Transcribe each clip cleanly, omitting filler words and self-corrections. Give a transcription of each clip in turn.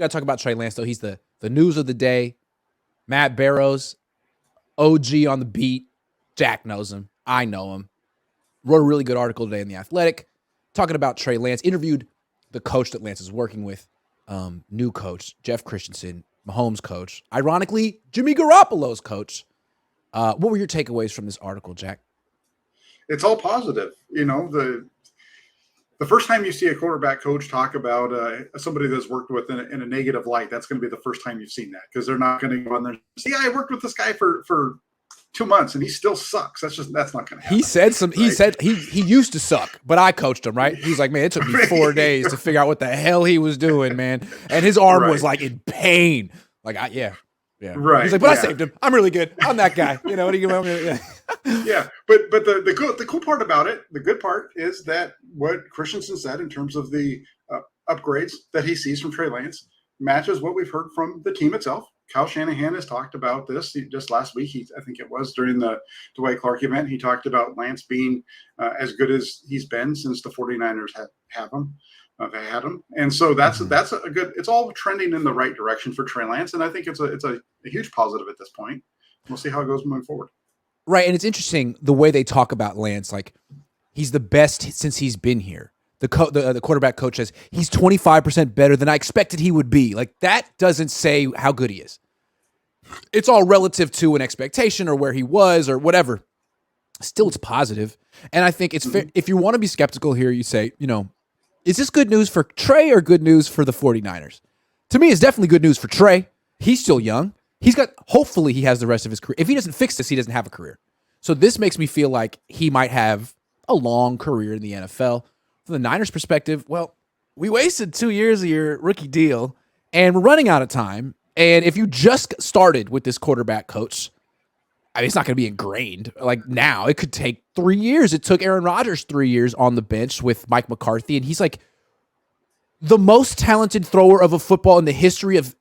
Got to talk about Trey Lance, though. He's the news of the day. Matt Barrows, OG on the beat. Jack knows him. I know him. Wrote a really good article today in The Athletic talking about Trey Lance. Interviewed the coach that Lance is working with, new coach, Jeff Christensen, Mahomes' coach. Ironically, Jimmy Garoppolo's coach. What were your takeaways from this article, Jack? It's all positive. You know, the first time you see a quarterback coach talk about somebody that's worked with in a negative light, that's going to be the first time you've seen that, because they're not going to go on there and say, yeah, I worked with this guy for 2 months and he still sucks. That's not going to happen. He said he used to suck, but I coached him, right? He's like, man, it took me 4 days to figure out what the hell he was doing, man. And his arm was like in pain. Like, yeah. Right. He's like, but I saved him. I'm really good. I'm that guy. You know what do you yeah. Yeah. But the cool part about it, the good part is that what Christensen said in terms of the upgrades that he sees from Trey Lance matches what we've heard from the team itself. Kyle Shanahan has talked about this just last week. I think it was during the Dwight Clark event. He talked about Lance being as good as he's been since the 49ers had him. And so that's a good, it's all trending in the right direction for Trey Lance. And I think it's a huge positive at this point. We'll see how it goes moving forward. Right. And it's interesting the way they talk about Lance. Like, he's the best since he's been here. The quarterback coach says he's 25% better than I expected he would be. Like, that doesn't say how good he is. It's all relative to an expectation or where he was or whatever. Still, it's positive. And I think it's fair. If you want to be skeptical here, you say, you know, is this good news for Trey or good news for the 49ers? To me, it's definitely good news for Trey. He's still young. Hopefully he has the rest of his career. If he doesn't fix this, he doesn't have a career. So this makes me feel like he might have a long career in the NFL. From the Niners' perspective, well, we wasted 2 years of your rookie deal, and we're running out of time. And if you just started with this quarterback coach, I mean, it's not going to be ingrained. Like, now, it could take 3 years. It took Aaron Rodgers 3 years on the bench with Mike McCarthy, and he's like the most talented thrower of a football in the history of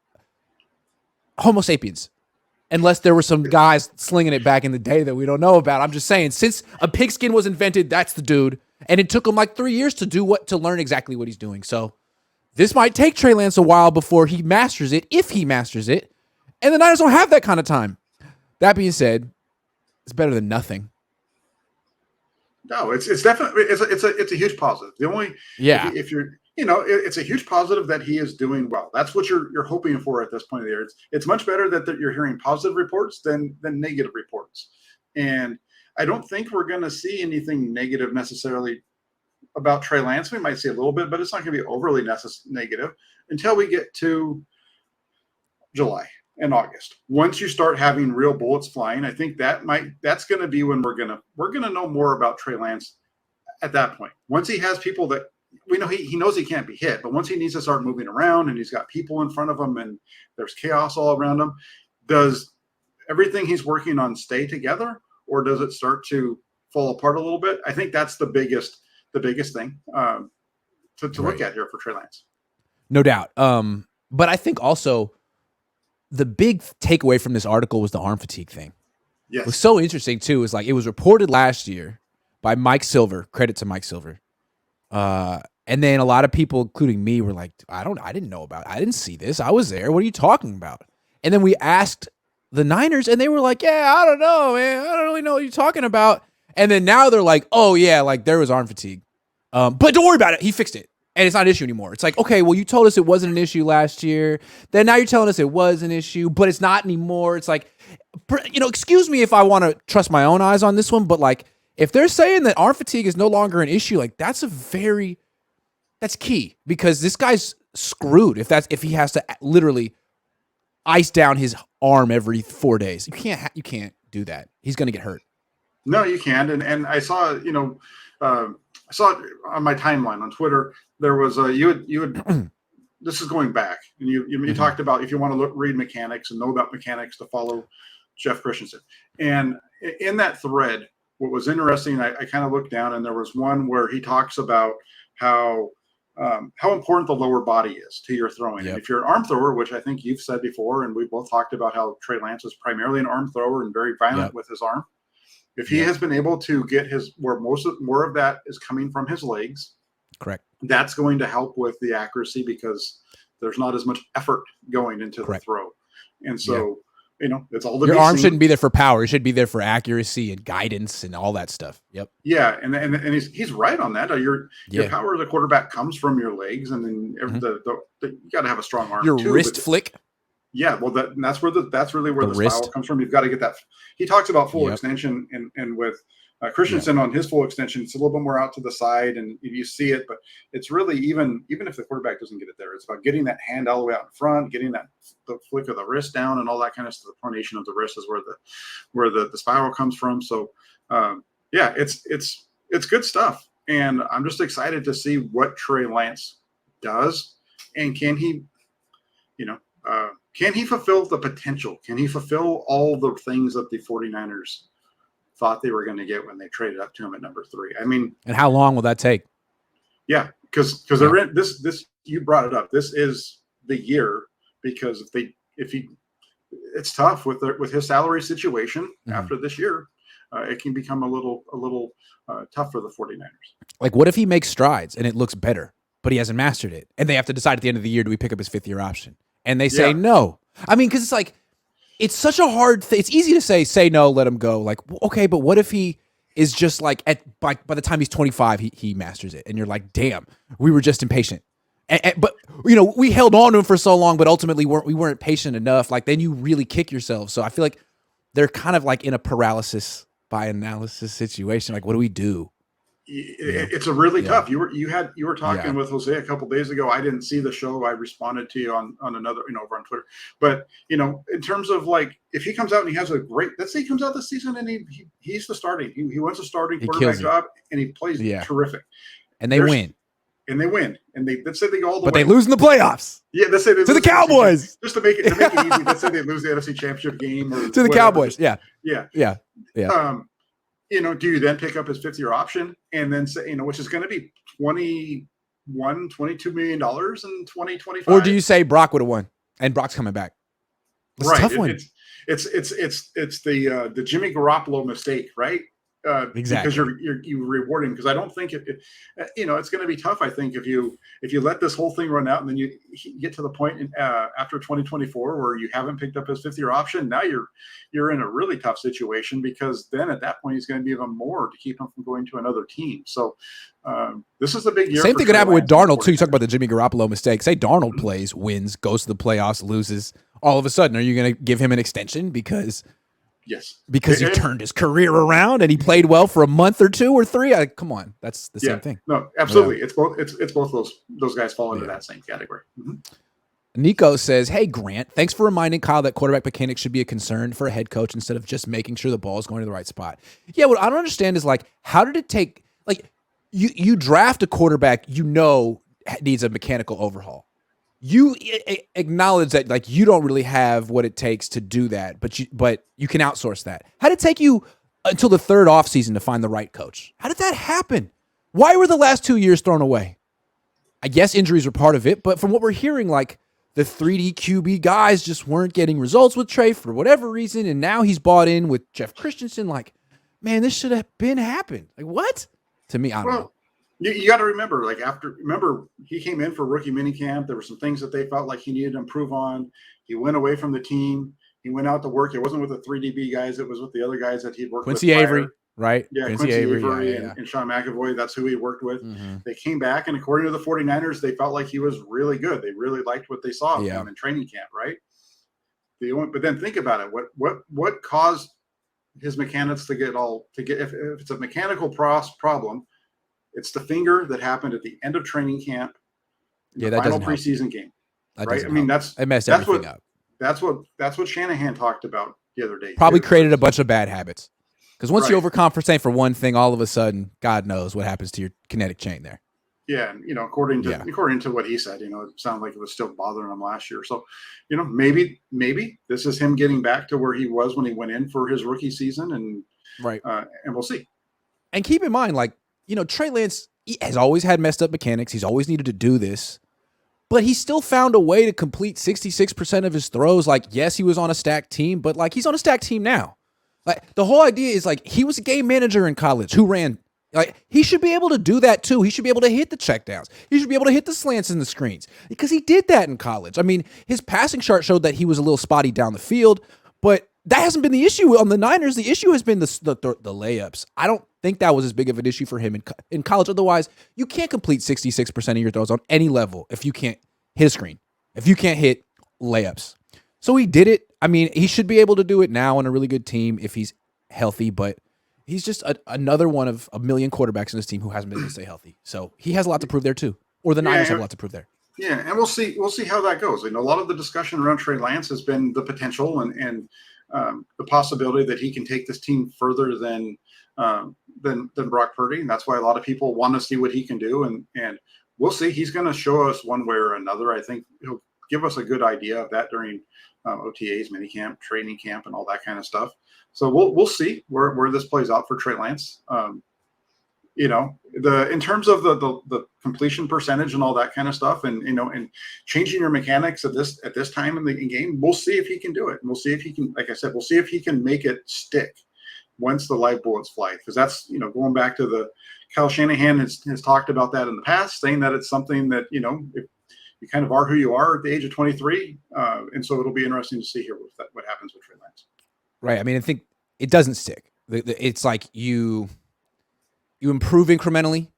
Homo sapiens. Unless there were some guys slinging it back in the day that we don't know about. I'm just saying, since a pigskin was invented, that's the dude. And it took him like 3 years to learn exactly what he's doing. So this might take Trey Lance a while before he masters it, if he masters it. And the Niners don't have that kind of time. That being said, it's better than nothing. No, it's definitely it's a huge positive. The only if you're it's a huge positive that he is doing well. That's what you're hoping for at this point of the year. It's much better that you're hearing positive reports than negative reports. And I don't think we're going to see anything negative necessarily about Trey Lance. We might see a little bit, but it's not going to be overly negative until we get to July and August. Once you start having real bullets flying, I think that's going to be when we're going to know more about Trey Lance at that point. Once he has people that we know he knows he can't be hit, but once he needs to start moving around and he's got people in front of him and there's chaos all around him, does everything he's working on stay together, or does it start to fall apart a little bit? I think that's the biggest thing to look at here for Trey Lance. No doubt. But I think also the big takeaway from this article was the arm fatigue thing. Yes. It was so interesting too. Is like, it was reported last year by Mike Silver. Credit to Mike Silver. And then a lot of people, including me, were like, I didn't know about it. I didn't see this. I was there. What are you talking about? And then we asked the Niners and they were like, yeah, I don't know, man. I don't really know what you're talking about. And then now they're like, oh yeah, like there was arm fatigue. But don't worry about it. He fixed it. And it's not an issue anymore. It's like, okay, well, you told us it wasn't an issue last year. Then now you're telling us it was an issue, but it's not anymore. It's like, excuse me if I want to trust my own eyes on this one, but like, if they're saying that arm fatigue is no longer an issue, like that's key, because this guy's screwed if he has to literally ice down his arm every 4 days. You can't do that. He's going to get hurt. No, you can't. And I saw, I saw it on my timeline on Twitter. There was you would this is going back, and you talked about if you want to read mechanics and know about mechanics to follow Jeff Christensen. And in that thread, what was interesting, I kind of looked down, and there was one where he talks about how important the lower body is to your throwing. Yep. And if you're an arm thrower, which I think you've said before, and we both talked about how Trey Lance is primarily an arm thrower and very violent with his arm. If he has been able to get more of that is coming from his legs, correct, that's going to help with the accuracy, because there's not as much effort going into the throw. And so, it's all your arm shouldn't be there for power. It should be there for accuracy and guidance and all that stuff. Yep. Yeah. And he's right on that. Your power as a quarterback comes from your legs, and then you got to have a strong arm. Your wrist flick. Yeah. Well, that's really where the spiral comes from. You've got to get that. He talks about full extension and with Christensen on his full extension, it's a little bit more out to the side, and you see it, but it's really even if the quarterback doesn't get it there, it's about getting that hand all the way out in front, getting the flick of the wrist down, and all that kind of stuff. The pronation of the wrist is where the spiral comes from. So, it's good stuff, and I'm just excited to see what Trey Lance does, and can he fulfill the potential? Can he fulfill all the things that the 49ers thought they were going to get when they traded up to him at number 3? I mean, and how long will that take? Yeah, because they're in this. You brought it up. This is the year, because it's tough with his salary situation after this year. It can become a little tough for the 49ers. Like, what if he makes strides and it looks better, but he hasn't mastered it, and they have to decide at the end of the year, do we pick up his 5th-year option? And they say no. I mean, because it's like, it's such a hard thing. It's easy to say no, let him go. Like, okay, but what if he is just like by the time he's 25, he masters it, and you're like, damn, we were just impatient. But we held on to him for so long, but ultimately we weren't patient enough. Like, then you really kick yourself. So I feel like they're kind of like in a paralysis by analysis situation. Like, what do we do? It's a really tough. You were talking with Jose a couple days ago. I didn't see the show. I responded to you on another, over on Twitter. But in terms of, like, if he comes out and he has let's say he comes out this season and he's the starting. He wants a starting quarterback job, and he plays terrific. And they win. And they win. And let's say they go all the way. But they lose in the playoffs. Yeah, let's say they to the Cowboys. Just to make it easy. Let's say they lose the NFC Championship game to the Cowboys. Yeah. Do you then pick up his 5th-year option and then say, which is going to be $22 million in 2025? Or do you say Brock would have won and Brock's coming back? It's a tough one. It's the Jimmy Garoppolo mistake, right? Exactly. Because you're rewarding. Because I don't think it's going to be tough. I think if you let this whole thing run out and then you get to the point after 2024 where you haven't picked up his 5th-year option, now you're in a really tough situation, because then at that point he's going to be even more to keep him from going to another team. So this is a big year. Same thing could happen with Darnold too. You talk about the Jimmy Garoppolo mistake. Say Darnold plays, wins, goes to the playoffs, loses. All of a sudden, are you going to give him an extension because? Yes. Because he turned his career around and he played well for a month or 2 or 3. Come on. That's the same thing. No, absolutely. Yeah. It's both those guys fall into that same category. Mm-hmm. Nico says, hey, Grant, thanks for reminding Kyle that quarterback mechanics should be a concern for a head coach instead of just making sure the ball is going to the right spot. Yeah, what I don't understand is, like, how did it take, like, you draft a quarterback needs a mechanical overhaul. You acknowledge that, like, you don't really have what it takes to do that, but you can outsource that. How did it take you until the 3rd offseason to find the right coach? How did that happen? Why were the last 2 years thrown away? I guess injuries were part of it, but from what we're hearing, like, the 3D QB guys just weren't getting results with Trey for whatever reason, and now he's bought in with Jeff Christensen. Like, man, this should have been happened. Like, what? To me, I don't know. You got to remember, he came in for rookie minicamp. There were some things that they felt like he needed to improve on. He went away from the team. He went out to work. It wasn't with the 3DB guys. It was with the other guys that he'd worked Quincy with. Avery, right? Yeah, Quincy Avery and Sean McAvoy. That's who he worked with. Mm-hmm. They came back, and according to the 49ers, they felt like he was really good. They really liked what they saw of him in training camp, right? But then think about it. What caused his mechanics to get if it's a mechanical problem? It's the finger that happened at the end of training camp. The final preseason game. Right? I mean, it messed everything up. That's what Shanahan talked about the other day. Probably created a bunch of bad habits. Because once you overcompensate for one thing, all of a sudden, God knows what happens to your kinetic chain there. Yeah, according to what he said, it sounded like it was still bothering him last year. So, maybe this is him getting back to where he was when he went in for his rookie season, and and we'll see. And keep in mind, like, Trey Lance has always had messed up mechanics. He's always needed to do this. But he still found a way to complete 66% of his throws. Like, yes, he was on a stacked team, but, like, he's on a stacked team now. Like, the whole idea is, like, he was a game manager in college who ran Like, he should be able to do that too. He should be able to hit the checkdowns. He should be able to hit the slants and the screens because he did that in college. I mean, his passing chart showed that he was a little spotty down the field, but that hasn't been the issue on the Niners. The issue has been the layups. I don't think that was as big of an issue for him in college. Otherwise, you can't complete 66% of your throws on any level if you can't hit a screen, if you can't hit layups. So he did it. I mean, he should be able to do it now on a really good team if he's healthy, but he's just another one of a million quarterbacks in this team who hasn't been able to stay healthy. So he has a lot to prove there too. Or the Niners have a lot to prove there. Yeah, and we'll see how that goes. You know, a lot of the discussion around Trey Lance has been the potential and the possibility that he can take this team further than Brock Purdy, and that's why a lot of people want to see what he can do. And we'll see. He's going to show us one way or another. I think he'll give us a good idea of that during OTAs, minicamp, training camp, and all that kind of stuff. So we'll see where this plays out for Trey Lance. You know, in terms of the completion percentage and all that kind of stuff, and you know, and changing your mechanics at this time in the game, we'll see if he can do it. And we'll see if he can, like I said, we'll see if he can make it stick once the live bullets fly. Because that's, you know, going back to the Kyle Shanahan has talked about that in the past, saying that it's something that, you know, you kind of are who you are at the age of 23. And so it'll be interesting to see here what happens with Trey Lance. Right. I mean, I think it doesn't stick. It's like you improve incrementally,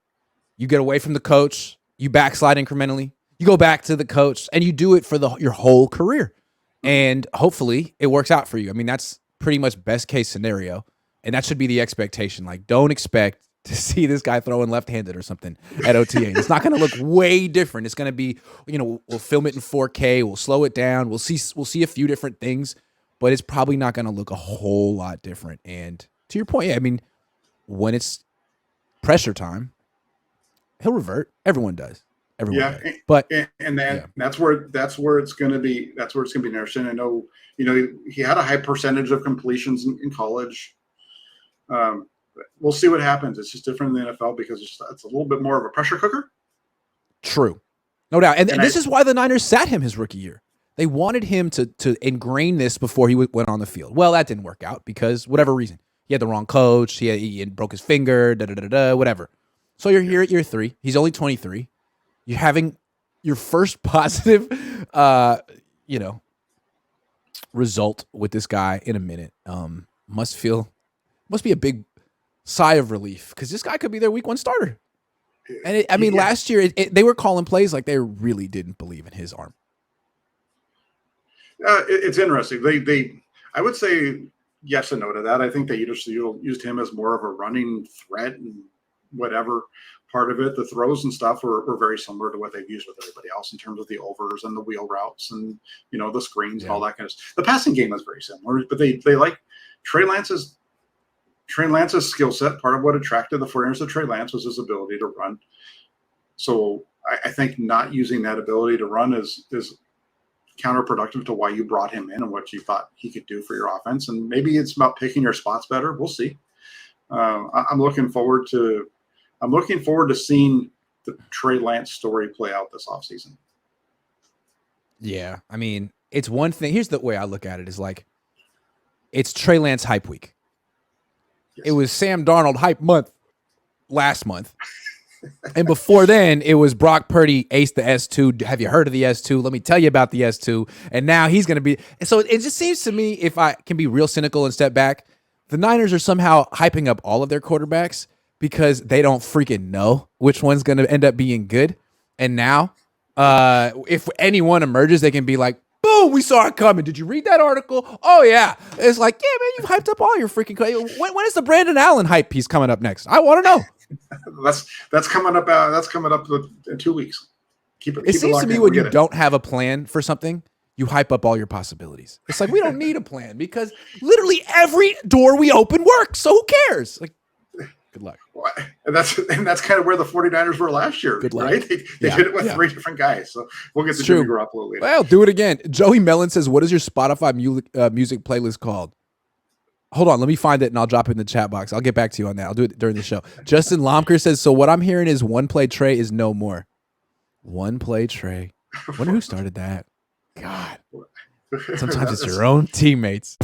you get away from the coach, you backslide incrementally, you go back to the coach, and you do it for your whole career. And hopefully it works out for you. I mean, that's pretty much best case scenario. And that should be the expectation. Like, don't expect to see this guy throwing left-handed or something at OTA. It's not going to look way different. It's going to be, you know, we'll film it in 4K, we'll slow it down, we'll see a few different things, but it's probably not going to look a whole lot different. And to your point, yeah, I mean, when it's pressure time, he'll revert. Everyone does. Everyone does. But that's where it's going to be. That's where it's going to be interesting. I know, you know, he had a high percentage of completions in college. We'll see what happens. It's just different in the NFL because it's a little bit more of a pressure cooker. True, no doubt. And this is why the Niners sat him his rookie year. They wanted him to ingrain this before he went on the field. Well, that didn't work out because whatever reason. He had the wrong coach. He broke his finger, whatever. So you're here at year 3. He's only 23. You're having your first positive, you know, result with this guy in a minute. Must be a big sigh of relief because this guy could be their week 1 starter. And last year they were calling plays like they really didn't believe in his arm. It's interesting. I would say yes and no to that. I think they used him as more of a running threat and whatever part of it. The throws and stuff were very similar to what they've used with everybody else in terms of the overs and the wheel routes and, you know, the screens and all that kind of stuff. The passing game is very similar, but they like Trey Lance's skill set. Part of what attracted the 49ers to Trey Lance was his ability to run. So I think not using that ability to run is counterproductive to why you brought him in and what you thought he could do for your offense. And maybe it's about picking your spots better. We'll see. I'm looking forward to seeing the Trey Lance story play out this offseason. Yeah. I mean, it's one thing. Here's the way I look at it is like, it's Trey Lance hype week. Yes. It was Sam Darnold hype month last month. And before then, it was Brock Purdy ace the S2. Have you heard of the S2? Let me tell you about the S2. And now he's going to be. And so it just seems to me, if I can be real cynical and step back, the Niners are somehow hyping up all of their quarterbacks because they don't freaking know which one's going to end up being good. And now, if anyone emerges, they can be like, boom, we saw it coming. Did you read that article? Oh, yeah. It's like, yeah, man, you've hyped up all your freaking. When is the Brandon Allen hype piece coming up next? I want to know. That's coming up. That's coming up in 2 weeks. It seems to me when you don't have a plan for something, you hype up all your possibilities. It's like, we don't need a plan because literally every door we open works. So who cares? Like, good luck. And that's kind of where the 49ers were last year, right? They did it with 3 different guys. So we'll get to Jimmy Garoppolo later. Well, do it again. Joey Mellon says, what is your Spotify music playlist called? Hold on, let me find it and I'll drop it in the chat box. I'll get back to you on that. I'll do it during the show. Justin Lomker says, so what I'm hearing is one play Trey is no more. One play Trey. I wonder who started that. God. Sometimes it's your own teammates.